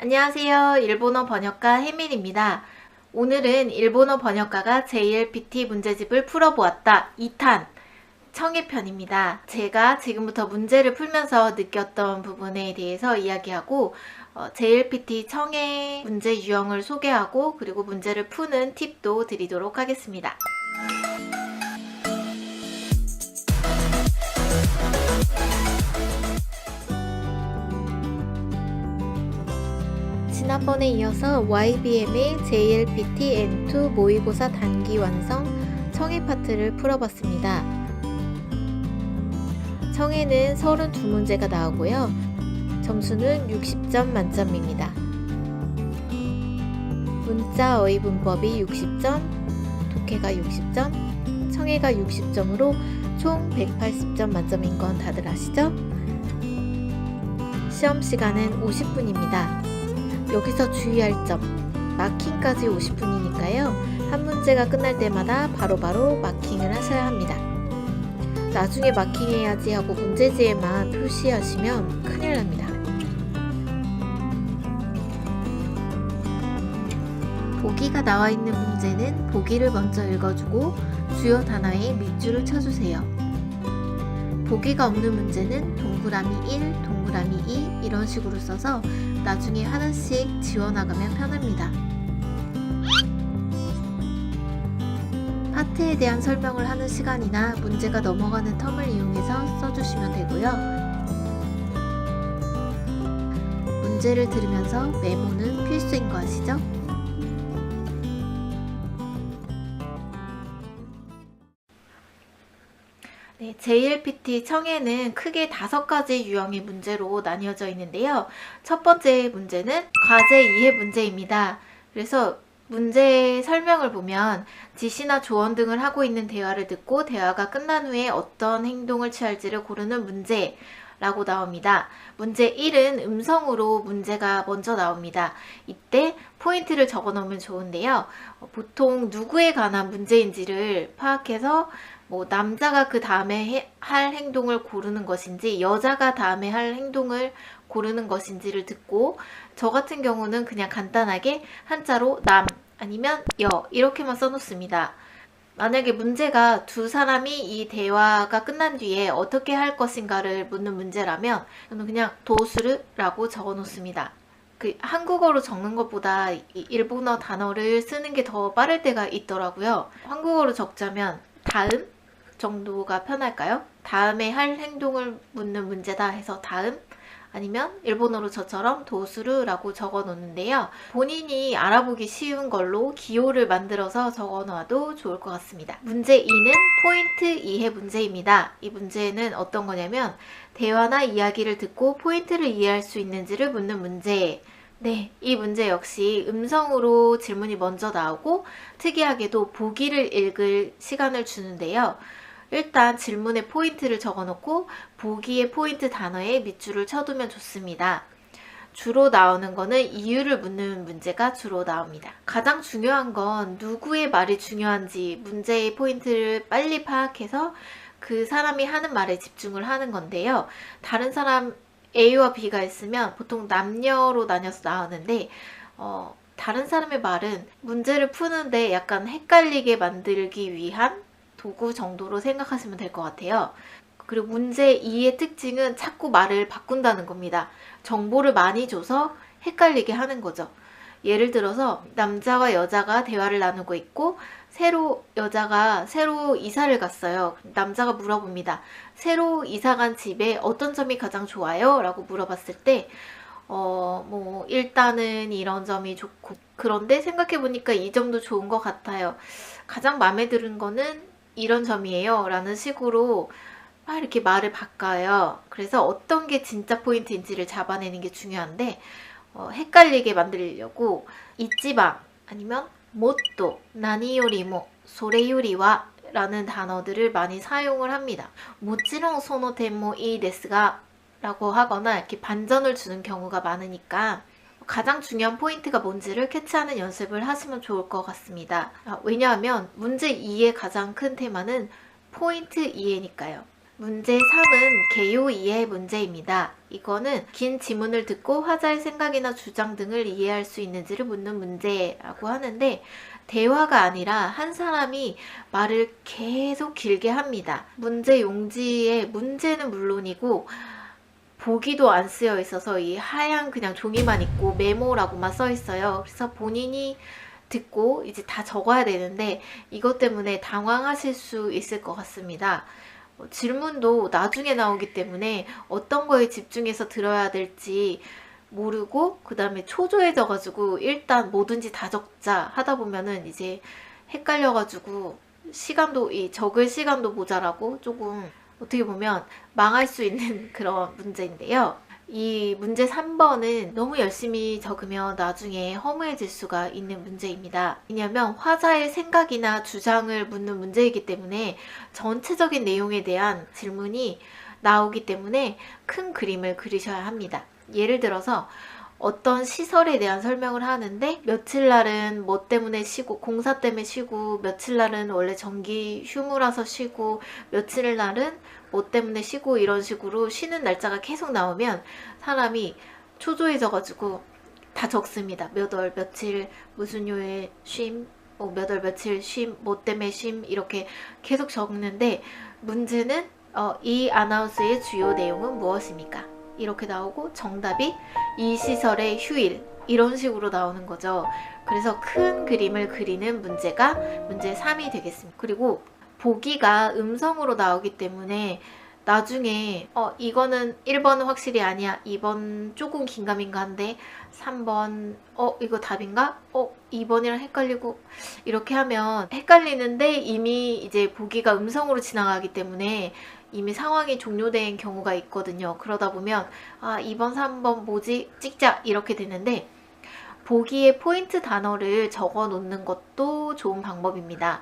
안녕하세요. 일본어 번역가 혜민입니다. 오늘은 일본어 번역가가 JLPT 문제집을 풀어보았다 2탄 청해편입니다. 제가 지금부터 문제를 풀면서 느꼈던 부분에 대해서 이야기하고 JLPT 청해 문제 유형을 소개하고 그리고 문제를 푸는 팁도 드리도록 하겠습니다. 지난번에 이어서 YBM의 JLPT N2 모의고사 단기 완성 청해 파트를 풀어봤습니다. 청해는 32문제가 나오고요. 점수는 60점 만점입니다. 문자 어휘 문법이 60점, 독해가 60점, 청해가 60점으로 총 180점 만점인 건 다들 아시죠? 시험 시간은 50분입니다. 여기서 주의할 점, 마킹까지 50분이니까요. 한 문제가 끝날 때마다 바로바로 마킹을 하셔야 합니다. 나중에 마킹해야지 하고 문제지에만 표시하시면 큰일 납니다. 보기가 나와 있는 문제는 보기를 먼저 읽어주고 주요 단어에 밑줄을 쳐주세요. 보기가 없는 문제는 동그라미 1, 동그라미 2 이런 식으로 써서 나중에 하나씩 지워나가면 편합니다. 파트에 대한 설명을 하는 시간이나 문제가 넘어가는 텀을 이용해서 써주시면 되고요. 문제를 들으면서 메모는 필수인 거 아시죠? 네, JLPT 청해는 크게 5가지 유형의 문제로 나뉘어져 있는데요. 첫 번째 문제는 과제 이해 문제입니다. 그래서 문제 설명을 보면 지시나 조언 등을 하고 있는 대화를 듣고 대화가 끝난 후에 어떤 행동을 취할지를 고르는 문제라고 나옵니다. 문제 1은 음성으로 문제가 먼저 나옵니다. 이때 포인트를 적어 놓으면 좋은데요. 보통 누구에 관한 문제인지를 파악해서 남자가 그 다음에 할 행동을 고르는 것인지 여자가 다음에 할 행동을 고르는 것인지를 듣고 저 같은 경우는 그냥 간단하게 한자로 남 아니면 여 이렇게만 써놓습니다. 만약에 문제가 두 사람이 이 대화가 끝난 뒤에 어떻게 할 것인가를 묻는 문제라면 저는 그냥 도스르라고 적어 놓습니다. 한국어로 적는 것보다 일본어 단어를 쓰는 게 더 빠를 때가 있더라고요. 한국어로 적자면 다음 정도가 편할까요? 다음에 할 행동을 묻는 문제다 해서 다음 아니면 일본어로 저처럼 도스루라고 적어 놓는데요. 본인이 알아보기 쉬운 걸로 기호를 만들어서 적어 놔도 좋을 것 같습니다. 문제 2는 포인트 이해 문제입니다. 이 문제는 어떤 거냐면 대화나 이야기를 듣고 포인트를 이해할 수 있는지를 묻는 문제. 네, 이 문제 역시 음성으로 질문이 먼저 나오고 특이하게도 보기를 읽을 시간을 주는데요. 일단 질문에 포인트를 적어놓고 보기의 포인트 단어에 밑줄을 쳐두면 좋습니다. 주로 나오는 거는 이유를 묻는 문제가 주로 나옵니다. 가장 중요한 건 누구의 말이 중요한지 문제의 포인트를 빨리 파악해서 그 사람이 하는 말에 집중을 하는 건데요. 다른 사람 A와 B가 있으면 보통 남녀로 나뉘어서 나오는데 다른 사람의 말은 문제를 푸는데 약간 헷갈리게 만들기 위한 도구 정도로 생각하시면 될 것 같아요. 그리고 문제 2의 특징은 자꾸 말을 바꾼다는 겁니다. 정보를 많이 줘서 헷갈리게 하는 거죠. 예를 들어서 남자와 여자가 대화를 나누고 있고 여자가 새로 이사를 갔어요. 남자가 물어봅니다. 새로 이사 간 집에 어떤 점이 가장 좋아요? 라고 물어봤을 때 일단은 이런 점이 좋고 그런데 생각해보니까 이 점도 좋은 것 같아요. 가장 마음에 드는 거는 이런 점이에요 라는 식으로 막 이렇게 말을 바꿔요. 그래서 어떤 게 진짜 포인트인지를 잡아내는 게 중요한데 헷갈리게 만들려고 이치방 아니면 모토, 나니요리모, 소레요리와 라는 단어들을 많이 사용을 합니다. 모찌롱 소노텐모 이 데스가 라고 하거나 이렇게 반전을 주는 경우가 많으니까 가장 중요한 포인트가 뭔지를 캐치하는 연습을 하시면 좋을 것 같습니다. 왜냐하면 문제 2의 가장 큰 테마는 포인트 이해니까요. 문제 3은 개요 이해 문제입니다. 이거는 긴 지문을 듣고 화자의 생각이나 주장 등을 이해할 수 있는지를 묻는 문제라고 하는데, 대화가 아니라 한 사람이 말을 계속 길게 합니다. 문제 용지에 문제는 물론이고 보기도 안 쓰여 있어서 이 하얀 그냥 종이만 있고 메모라고만 써 있어요. 그래서 본인이 듣고 이제 다 적어야 되는데 이것 때문에 당황하실 수 있을 것 같습니다. 질문도 나중에 나오기 때문에 어떤 거에 집중해서 들어야 될지 모르고 그 다음에 초조해져 가지고 일단 뭐든지 다 적자 하다 보면은 이제 헷갈려 가지고 시간도 이 적을 시간도 모자라고 조금 어떻게 보면 망할 수 있는 그런 문제인데요. 이 문제 3번은 너무 열심히 적으면 나중에 허무해질 수가 있는 문제입니다. 왜냐하면 화자의 생각이나 주장을 묻는 문제이기 때문에 전체적인 내용에 대한 질문이 나오기 때문에 큰 그림을 그리셔야 합니다. 예를 들어서 어떤 시설에 대한 설명을 하는데 며칠 날은 뭐 때문에 쉬고 공사 때문에 쉬고 며칠 날은 원래 정기 휴무라서 쉬고 며칠 날은 뭐 때문에 쉬고 이런 식으로 쉬는 날짜가 계속 나오면 사람이 초조해져 가지고 다 적습니다. 몇 월 며칠 무슨 요일 쉼, 몇 월 며칠 쉼, 뭐 때문에 쉼 이렇게 계속 적는데 문제는 이 아나운스의 주요 내용은 무엇입니까? 이렇게 나오고 정답이 이 시설의 휴일 이런 식으로 나오는 거죠. 그래서 큰 그림을 그리는 문제가 문제 3이 되겠습니다. 그리고 보기가 음성으로 나오기 때문에 나중에 이거는 1번은 확실히 아니야, 2번 조금 긴가민가한데 3번 이거 답인가? 2번이랑 헷갈리고 이렇게 하면 헷갈리는데 이미 이제 보기가 음성으로 지나가기 때문에 이미 상황이 종료된 경우가 있거든요. 그러다 보면 2번 3번 뭐지? 찍자 이렇게 되는데 보기에 포인트 단어를 적어 놓는 것도 좋은 방법입니다.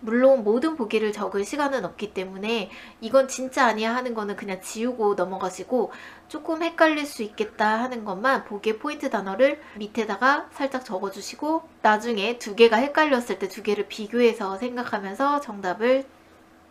물론 모든 보기를 적을 시간은 없기 때문에 이건 진짜 아니야 하는 거는 그냥 지우고 넘어가시고 조금 헷갈릴 수 있겠다 하는 것만 보기에 포인트 단어를 밑에다가 살짝 적어주시고 나중에 두 개가 헷갈렸을 때 두 개를 비교해서 생각하면서 정답을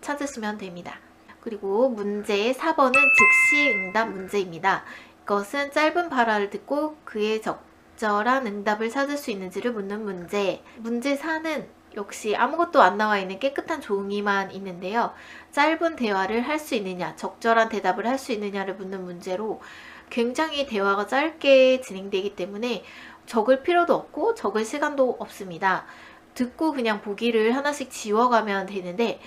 찾으시면 됩니다. 그리고 문제 4번은 즉시 응답 문제입니다. 이것은 짧은 발화를 듣고 그의 적절한 응답을 찾을 수 있는지를 묻는 문제. 문제 4는 역시 아무것도 안 나와 있는 깨끗한 종이만 있는데요. 짧은 대화를 할 수 있느냐, 적절한 대답을 할 수 있느냐를 묻는 문제로 굉장히 대화가 짧게 진행되기 때문에 적을 필요도 없고 적을 시간도 없습니다. 듣고 그냥 보기를 하나씩 지워가면 되는데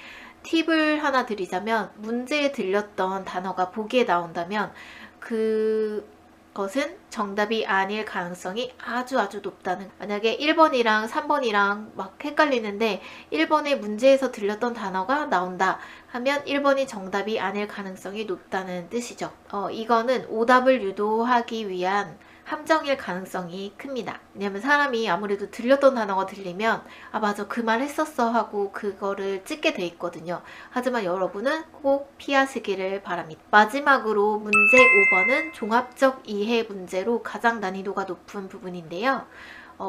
팁을 하나 드리자면 문제에 들렸던 단어가 보기에 나온다면 그것은 정답이 아닐 가능성이 아주 높다는, 만약에 1번이랑 3번이랑 막 헷갈리는데 1번의 문제에서 들렸던 단어가 나온다 하면 1번이 정답이 아닐 가능성이 높다는 뜻이죠. 이거는 오답을 유도하기 위한 함정일 가능성이 큽니다. 왜냐면 사람이 아무래도 들렸던 단어가 들리면 맞아 그 말 했었어 하고 그거를 찍게 돼 있거든요. 하지만 여러분은 꼭 피하시기를 바랍니다. 마지막으로 문제 5번은 종합적 이해 문제로 가장 난이도가 높은 부분인데요.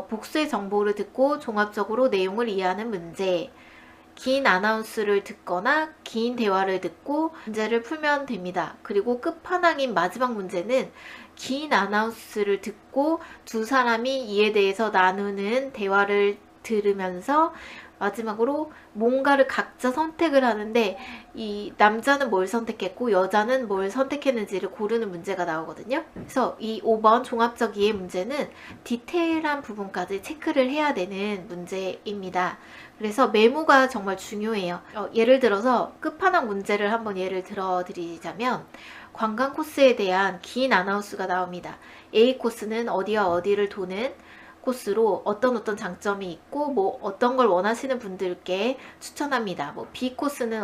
복수의 정보를 듣고 종합적으로 내용을 이해하는 문제. 긴 아나운스를 듣거나 긴 대화를 듣고 문제를 풀면 됩니다. 그리고 끝판왕인 마지막 문제는 긴 아나운스를 듣고 두 사람이 이에 대해서 나누는 대화를 들으면서 마지막으로 뭔가를 각자 선택을 하는데 이 남자는 뭘 선택했고 여자는 뭘 선택했는지를 고르는 문제가 나오거든요. 그래서 이 5번 종합적 이해 문제는 디테일한 부분까지 체크를 해야 되는 문제입니다. 그래서 메모가 정말 중요해요. 예를 들어서 끝판왕 문제를 한번 예를 들어 드리자면 관광 코스에 대한 긴 아나운스가 나옵니다. A 코스는 어디와 어디를 도는 코스로 어떤 장점이 있고 뭐 어떤 걸 원하시는 분들께 추천합니다. 뭐 B 코스는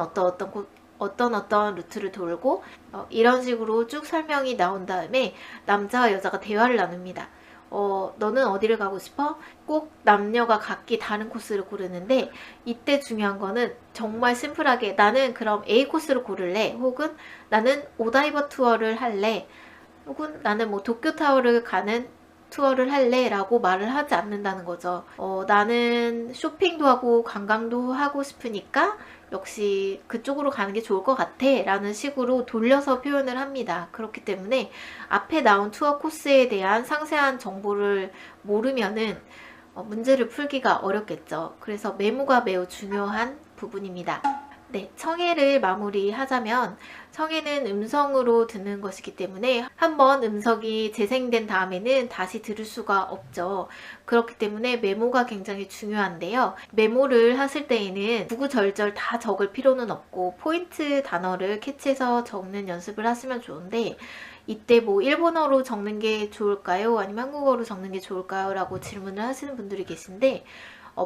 어떤 루트를 돌고 이런 식으로 쭉 설명이 나온 다음에 남자와 여자가 대화를 나눕니다. 너는 어디를 가고 싶어? 꼭 남녀가 각기 다른 코스를 고르는데 이때 중요한 거는 정말 심플하게 나는 그럼 A 코스를 고를래, 혹은 나는 오다이버 투어를 할래, 혹은 나는 뭐 도쿄타워를 가는 투어를 할래 라고 말을 하지 않는다는 거죠. 나는 쇼핑도 하고 관광도 하고 싶으니까 역시 그쪽으로 가는 게 좋을 것 같아 라는 식으로 돌려서 표현을 합니다. 그렇기 때문에 앞에 나온 투어 코스에 대한 상세한 정보를 모르면은 문제를 풀기가 어렵겠죠. 그래서 메모가 매우 중요한 부분입니다. 네, 청해를 마무리하자면 청해는 음성으로 듣는 것이기 때문에 한번 음성이 재생된 다음에는 다시 들을 수가 없죠. 그렇기 때문에 메모가 굉장히 중요한데요. 메모를 하실 때에는 구구절절 다 적을 필요는 없고 포인트 단어를 캐치해서 적는 연습을 하시면 좋은데, 이때 뭐 일본어로 적는 게 좋을까요? 아니면 한국어로 적는 게 좋을까요? 라고 질문을 하시는 분들이 계신데,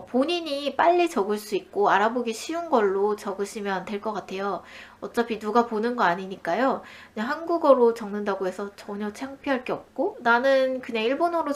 본인이 빨리 적을 수 있고 알아보기 쉬운 걸로 적으시면 될 것 같아요. 어차피 누가 보는 거 아니니까요. 그냥 한국어로 적는다고 해서 전혀 창피할 게 없고, 나는 그냥 일본어로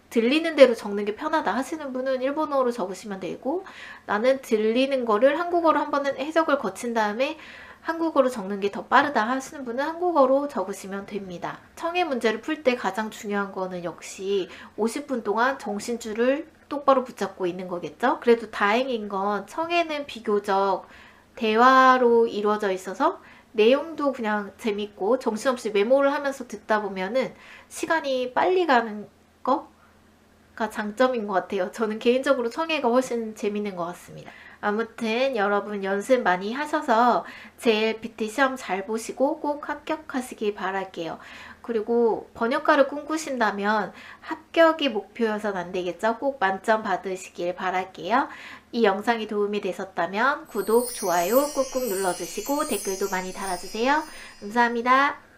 들리는 대로 적는 게 편하다 하시는 분은 일본어로 적으시면 되고, 나는 들리는 거를 한국어로 한 번은 해석을 거친 다음에 한국어로 적는 게 더 빠르다 하시는 분은 한국어로 적으시면 됩니다. 청해 문제를 풀 때 가장 중요한 거는 역시 50분 동안 정신줄을 똑바로 붙잡고 있는 거겠죠? 그래도 다행인 건 청해는 비교적 대화로 이루어져 있어서 내용도 그냥 재밌고 정신없이 메모를 하면서 듣다 보면은 시간이 빨리 가는 거가 장점인 것 같아요. 저는 개인적으로 청해가 훨씬 재밌는 것 같습니다. 아무튼 여러분 연습 많이 하셔서 JLPT 시험 잘 보시고 꼭 합격하시기 바랄게요. 그리고 번역가를 꿈꾸신다면 합격이 목표여선 안 되겠죠? 꼭 만점 받으시길 바랄게요. 이 영상이 도움이 되셨다면 구독, 좋아요 꾹꾹 눌러주시고 댓글도 많이 달아주세요. 감사합니다.